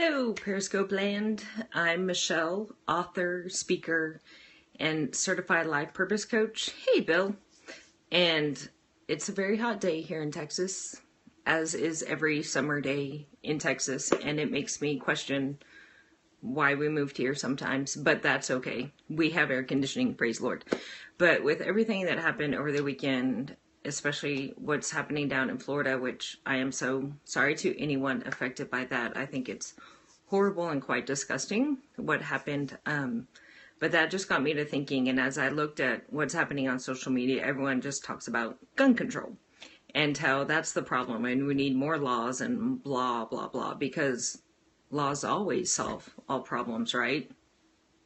Hello, Periscope Land. I'm Michelle, author, speaker, and certified life purpose coach. Hey, Bill. And it's a very hot day here in Texas, as is every summer day in Texas, and it makes me question why we moved here sometimes, but that's okay. We have air conditioning, praise the Lord. But with everything that happened over the weekend, especially what's happening down in Florida, which I am so sorry to anyone affected by that. I think it's horrible and quite disgusting what happened. But that just got me to thinking. And as I looked at what's happening on social media, everyone just talks about gun control and how that's the problem. And we need more laws and blah, blah, blah, because laws always solve all problems, right?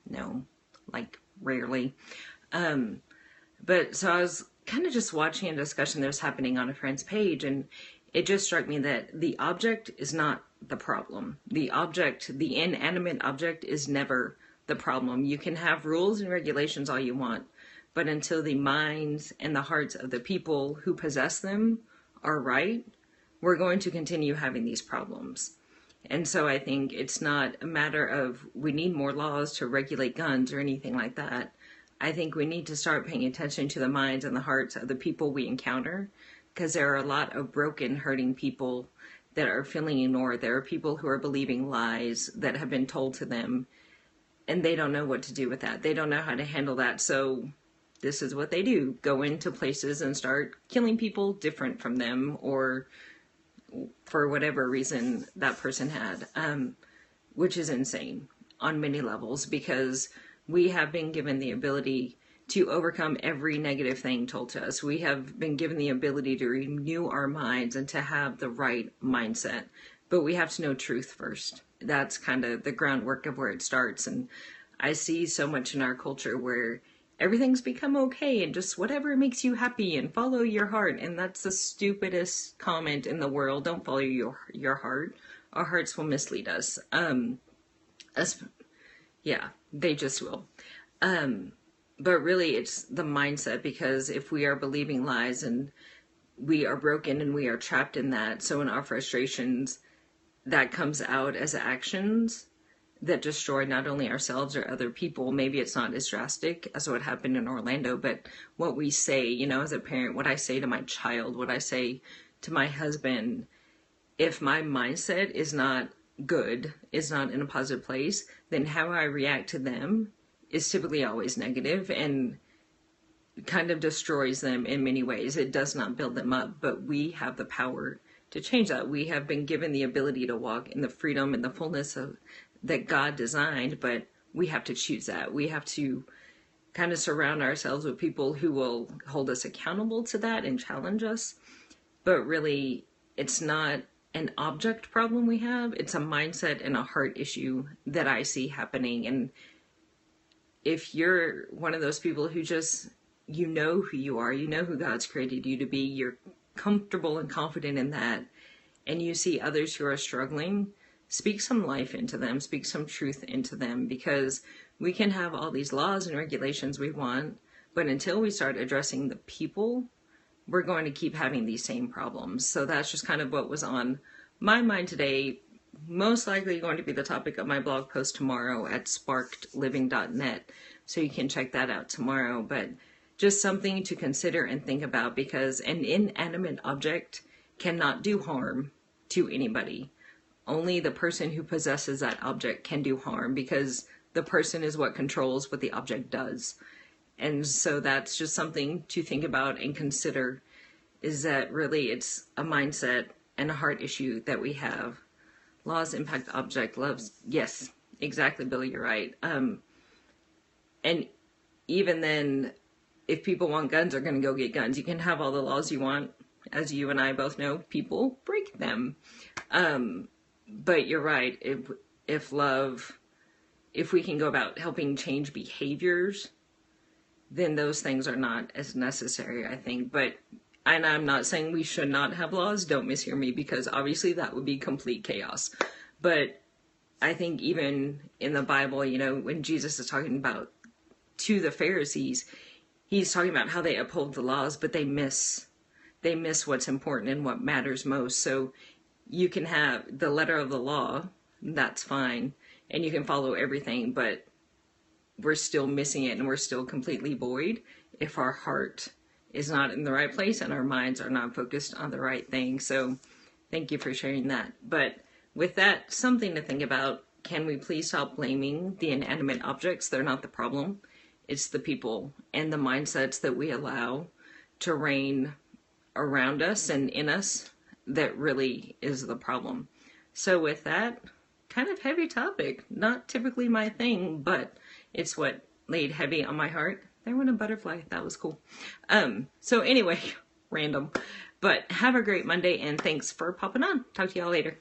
No, like rarely. But so I was kind of just watching a discussion that was happening on a friend's page, and it just struck me that the object is not the problem. The object, the inanimate object, is never the problem. You can have rules and regulations all you want, but until the minds and the hearts of the people who possess them are right, we're going to continue having these problems. And so I think it's not a matter of we need more laws to regulate guns or anything like that. I think we need to start paying attention to the minds and the hearts of the people we encounter, because there are a lot of broken, hurting people that are feeling ignored. There are people who are believing lies that have been told to them, and they don't know what to do with that. They don't know how to handle that. So this is what they do: go into places and start killing people different from them, or for whatever reason that person had, which is insane on many levels, because we have been given the ability to overcome every negative thing told to us. We have been given the ability to renew our minds and to have the right mindset, but we have to know truth first. That's kind of the groundwork of where it starts. And I see so much in our culture where everything's become okay and just whatever makes you happy and follow your heart. And that's the stupidest comment in the world. Don't follow your heart. Our hearts will mislead us. Yeah, they just will. But really it's the mindset, because if we are believing lies and we are broken and we are trapped in that, so in our frustrations, that comes out as actions that destroy not only ourselves or other people. Maybe it's not as drastic as what happened in Orlando, but what we say, as a parent, what I say to my child, what I say to my husband, if my mindset is not good, is not in a positive place, then how I react to them is typically always negative and kind of destroys them in many ways. It does not build them up, but we have the power to change that. We have been given the ability to walk in the freedom and the fullness of that God designed, but we have to choose that. We have to kind of surround ourselves with people who will hold us accountable to that and challenge us. But really, it's not an object problem we have. It's a mindset and a heart issue that I see happening. And if you're one of those people who just, you know who you are, you know who God's created you to be, you're comfortable and confident in that, and you see others who are struggling, speak some life into them, speak some truth into them, because we can have all these laws and regulations we want, but until we start addressing the people, we're going to keep having these same problems. So that's just kind of what was on my mind today. Most likely going to be the topic of my blog post tomorrow at sparkedliving.net. So you can check that out tomorrow. But just something to consider and think about, because an inanimate object cannot do harm to anybody. Only the person who possesses that object can do harm, because the person is what controls what the object does. And so that's just something to think about and consider, is that really it's a mindset and a heart issue that we have. Laws impact object loves. Yes, exactly, Billy, you're right. And even then, if people want guns, they're going to go get guns. You can have all the laws you want. As you and I both know, people break them. But you're right. If we can go about helping change behaviors, then those things are not as necessary, I think. And I'm not saying we should not have laws, don't mishear me, because obviously that would be complete chaos. But I think even in the Bible, when Jesus is talking about to the Pharisees, he's talking about how they uphold the laws, but they miss what's important and what matters most. So you can have the letter of the law, that's fine. And you can follow everything, but we're still missing it and we're still completely void if our heart is not in the right place and our minds are not focused on the right thing. So thank you for sharing that. But with that, something to think about. Can we please stop blaming the inanimate objects? They're not the problem. It's the people and the mindsets that we allow to reign around us and in us that really is the problem. So with that, kind of heavy topic, not typically my thing, but it's what laid heavy on my heart. There went a butterfly. That was cool. So anyway, random. But have a great Monday and thanks for popping on. Talk to y'all later.